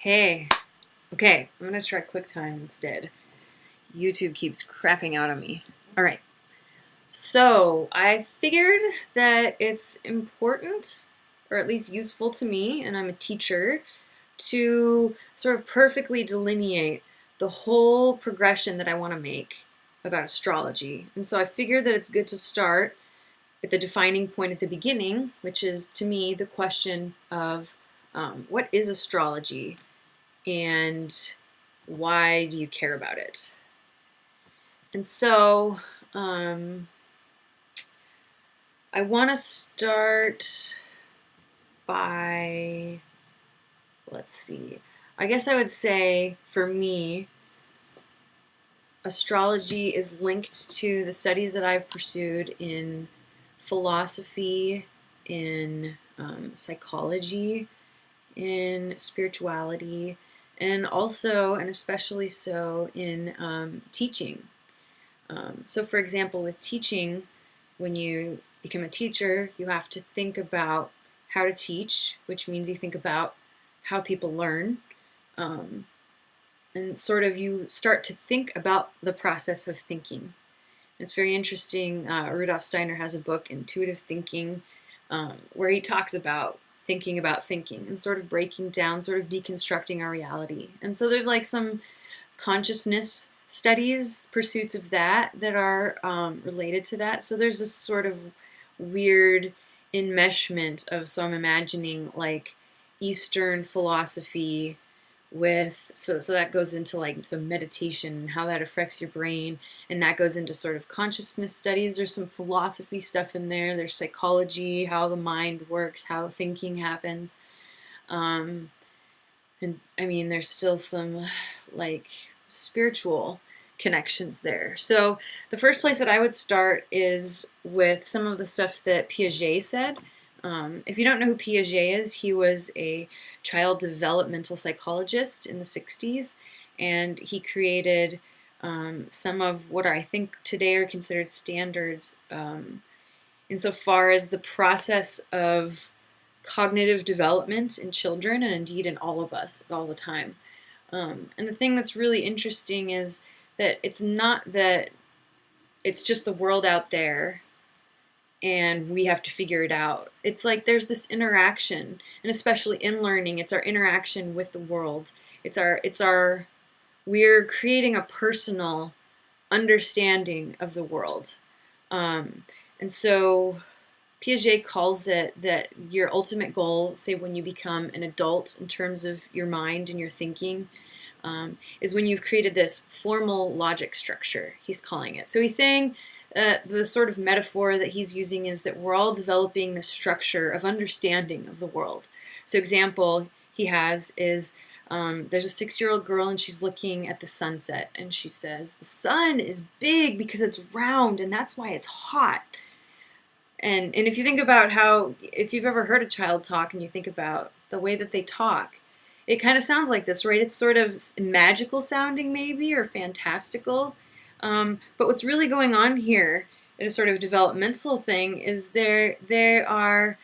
Hey, okay, I'm gonna try QuickTime instead. YouTube keeps crapping out on me. All right, so I figured that it's important, or at least useful to me, and I'm a teacher, to sort of perfectly delineate the whole progression that I want to make about astrology. And so I figured that it's good to start at the defining point at the beginning, which is to me the question of what is astrology? And why do you care about it? And so I want to start by, let's see, I guess I would say for me, astrology is linked to the studies that I've pursued in philosophy, in psychology, in spirituality, and also, and especially so, in teaching. So for example, with teaching, when you become a teacher, you have to think about how to teach, which means you think about how people learn. And sort of you start to think about the process of thinking. It's very interesting. Rudolf Steiner has a book, Intuitive Thinking, where he talks about thinking and sort of breaking down, sort of deconstructing our reality. And so there's like some consciousness studies, pursuits of that are related to that. So there's this sort of weird enmeshment of, so I'm imagining like Eastern philosophy with, so that goes into like some meditation and how that affects your brain, and that goes into sort of consciousness studies. There's some philosophy stuff in there. There's psychology, how the mind works, how thinking happens. And I mean, there's still some like spiritual connections there. So the first place that I would start is with some of the stuff that Piaget said. If you don't know who Piaget is, he was a child developmental psychologist in the 60s, and he created some of what I think today are considered standards insofar as the process of cognitive development in children, and indeed in all of us all the time. And the thing that's really interesting is that it's not that it's just the world out there and we have to figure it out. It's like there's this interaction, and especially in learning, it's our interaction with the world. We're creating a personal understanding of the world. And so Piaget calls it that your ultimate goal, say when you become an adult in terms of your mind and your thinking, is when you've created this formal logic structure, he's calling it. So he's saying the sort of metaphor that he's using is that we're all developing this structure of understanding of the world. So example he has is there's a 6-year-old girl and she's looking at the sunset and she says, the sun is big because it's round and that's why it's hot. And if you think about how, if you've ever heard a child talk and you think about the way that they talk, it kind of sounds like this, right? It's sort of magical sounding maybe, or fantastical. But what's really going on here in a sort of developmental thing is they are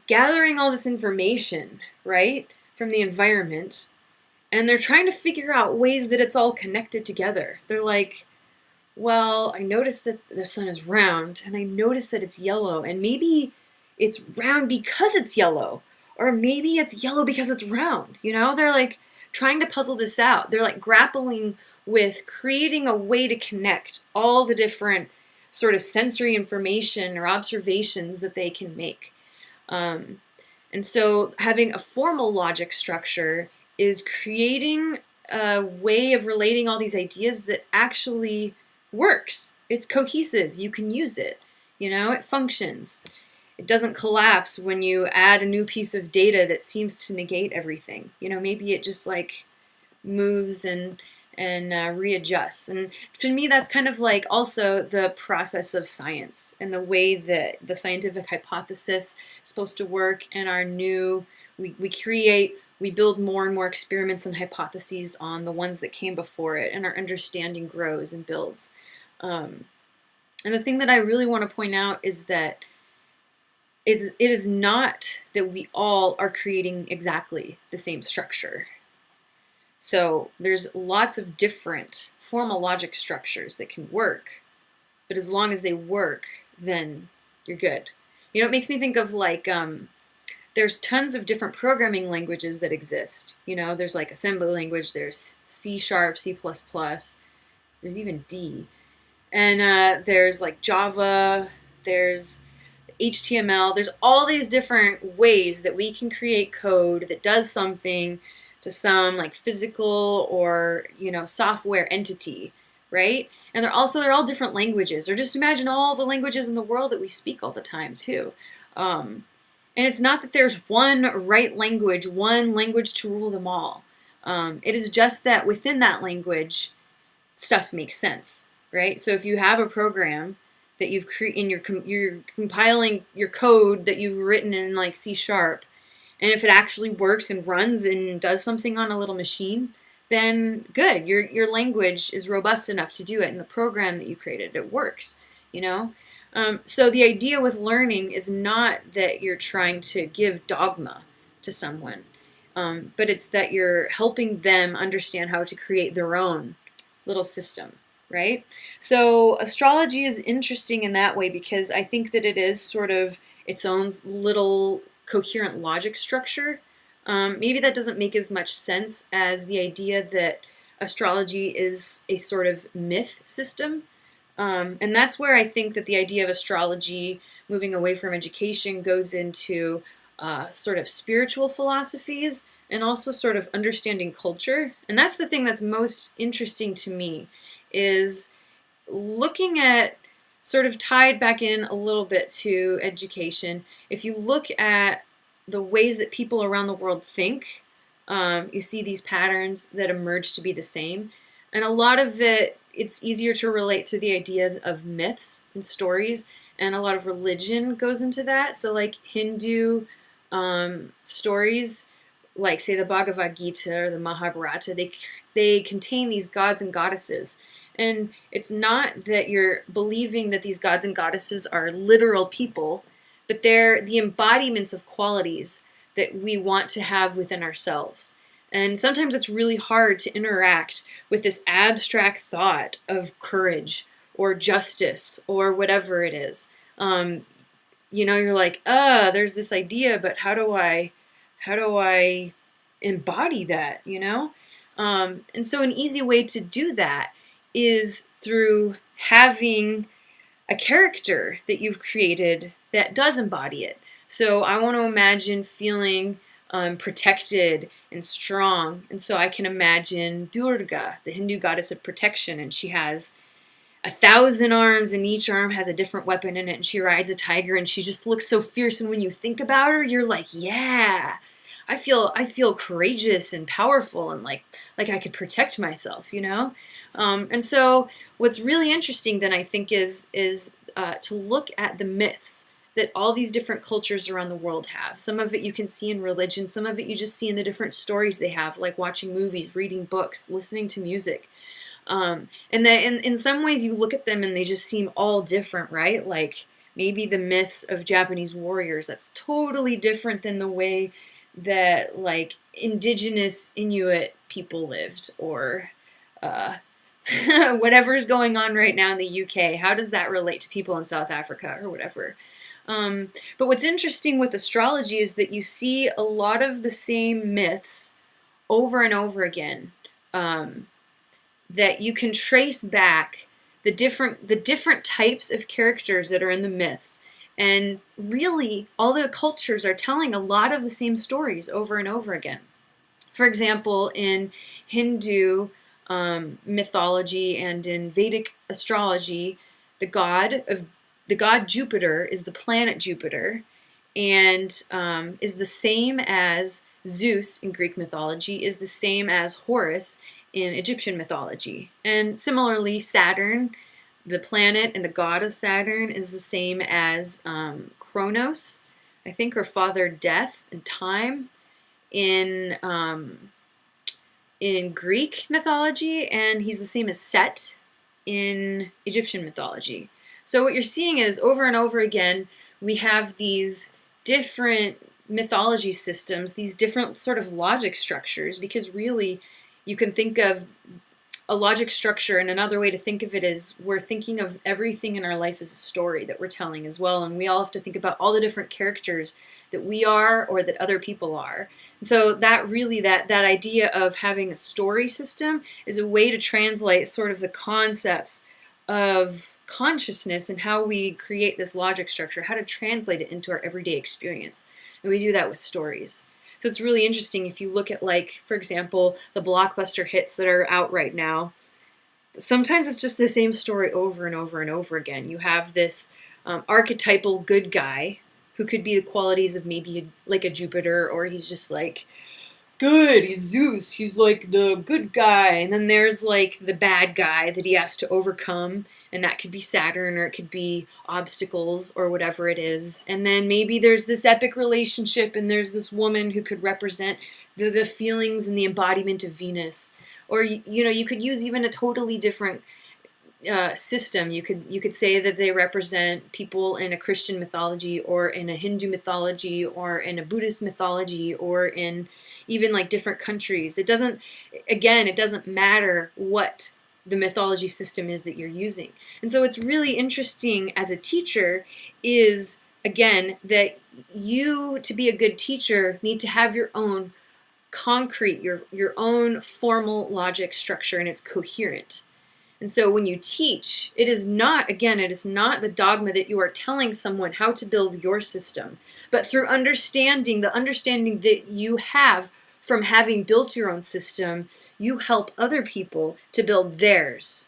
gathering all this information, right, from the environment, and they're trying to figure out ways that it's all connected together. They're like, well, I noticed that the sun is round, and I noticed that it's yellow, and maybe it's round because it's yellow, or maybe it's yellow because it's round. You know, they're like trying to puzzle this out. They're like grappling with creating a way to connect all the different sort of sensory information or observations that they can make. And so having a formal logic structure is creating a way of relating all these ideas that actually works. It's cohesive. You can use it. You know, it functions. It doesn't collapse when you add a new piece of data that seems to negate everything. You know, maybe it just like moves and readjusts. And to me, that's kind of like also the process of science and the way that the scientific hypothesis is supposed to work. And our new, we build more and more experiments and hypotheses on the ones that came before it, and our understanding grows and builds. And the thing that I really want to point out is that it is not that we all are creating exactly the same structure. So there's lots of different formal logic structures that can work, but as long as they work, then you're good. You know, it makes me think of like there's tons of different programming languages that exist. You know, there's like assembly language, there's C sharp, C++, there's even D. And there's like Java, there's HTML, there's all these different ways that we can create code that does something to some like physical or, you know, software entity, right? And they're all different languages, or just imagine all the languages in the world that we speak all the time too. And it's not that there's one right language, one language to rule them all. It is just that within that language, stuff makes sense, right? So if you have a program that you've you're compiling your code that you've written in like C sharp, and if it actually works and runs and does something on a little machine, then good. Your language is robust enough to do it, and the program that you created, it works, you know? So the idea with learning is not that you're trying to give dogma to someone, but it's that you're helping them understand how to create their own little system, right? So astrology is interesting in that way because I think that it is sort of its own little coherent logic structure. Maybe that doesn't make as much sense as the idea that astrology is a sort of myth system. And that's where I think that the idea of astrology, moving away from education, goes into sort of spiritual philosophies and also sort of understanding culture. And that's the thing that's most interesting to me, is looking at, sort of tied back in a little bit to education. If you look at the ways that people around the world think, you see these patterns that emerge to be the same. And a lot of it, it's easier to relate through the idea of myths and stories, and a lot of religion goes into that. So like Hindu stories, like say the Bhagavad Gita or the Mahabharata, they contain these gods and goddesses. And it's not that you're believing that these gods and goddesses are literal people, but they're the embodiments of qualities that we want to have within ourselves. And sometimes it's really hard to interact with this abstract thought of courage or justice or whatever it is. You know, you're like, there's this idea, but how do I embody that, you know? And so an easy way to do that is through having a character that you've created that does embody it. So I want to imagine feeling protected and strong. And so I can imagine Durga, the Hindu goddess of protection, and she has 1,000 arms, and each arm has a different weapon in it, and she rides a tiger, and she just looks so fierce. And when you think about her, you're like, yeah, I feel courageous and powerful, and like I could protect myself, you know? And so what's really interesting then, I think, is to look at the myths that all these different cultures around the world have. Some of it you can see in religion, some of it you just see in the different stories they have, like watching movies, reading books, listening to music. And then in some ways you look at them and they just seem all different, right? Like maybe the myths of Japanese warriors, that's totally different than the way that like indigenous Inuit people lived, or whatever's going on right now in the UK. How does that relate to people in South Africa or whatever? But what's interesting with astrology is that you see a lot of the same myths over and over again, that you can trace back the different types of characters that are in the myths. And really, all the cultures are telling a lot of the same stories over and over again. For example, in Hindu mythology and in Vedic astrology, the god Jupiter is the planet Jupiter, and is the same as Zeus in Greek mythology, is the same as Horus in Egyptian mythology. And similarly, Saturn, the planet and the god of Saturn, is the same as Kronos, I think, or Father Death and Time in Greek mythology, and he's the same as Set in Egyptian mythology. So what you're seeing is over and over again, we have these different mythology systems, these different sort of logic structures, because really you can think of a logic structure, and another way to think of it is we're thinking of everything in our life as a story that we're telling as well, and we all have to think about all the different characters that we are or that other people are. And so that really, that idea of having a story system is a way to translate sort of the concepts of consciousness and how we create this logic structure, how to translate it into our everyday experience. And we do that with stories. So it's really interesting if you look at, like, for example, the blockbuster hits that are out right now. Sometimes it's just the same story over and over and over again. You have this archetypal good guy who could be the qualities of maybe like a Jupiter, or he's just like good, he's Zeus, he's like the good guy. And then there's like the bad guy that he has to overcome, and that could be Saturn, or it could be obstacles, or whatever it is. And then maybe there's this epic relationship, and there's this woman who could represent the feelings and the embodiment of Venus. Or you could use even a totally different system. You could say that they represent people in a Christian mythology, or in a Hindu mythology, or in a Buddhist mythology, or in even like different countries. It doesn't matter what the mythology system is that you're using. And so it's really interesting as a teacher is, again, that you, to be a good teacher, need to have your own concrete, your own formal logic structure, and it's coherent. And so when you teach, it is not the dogma that you are telling someone how to build your system, but through the understanding that you have from having built your own system, you help other people to build theirs.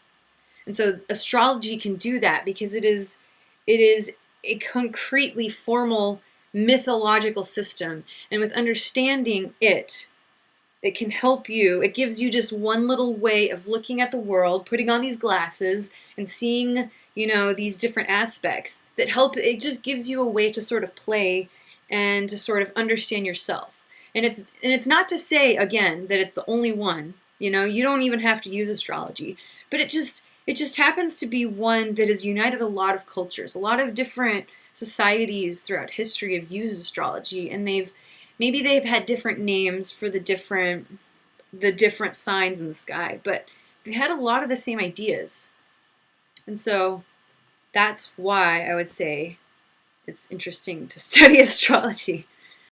And so astrology can do that because it is a concretely formal mythological system. And with understanding it can help you. It gives you just one little way of looking at the world, putting on these glasses and seeing, these different aspects that help. It just gives you a way to sort of play and to sort of understand yourself. And it's not to say, again, that it's the only one. You don't even have to use astrology, but it just happens to be one that has united a lot of cultures. A lot of different societies throughout history have used astrology, and maybe they've had different names for the different signs in the sky, but they had a lot of the same ideas. And so that's why I would say it's interesting to study astrology.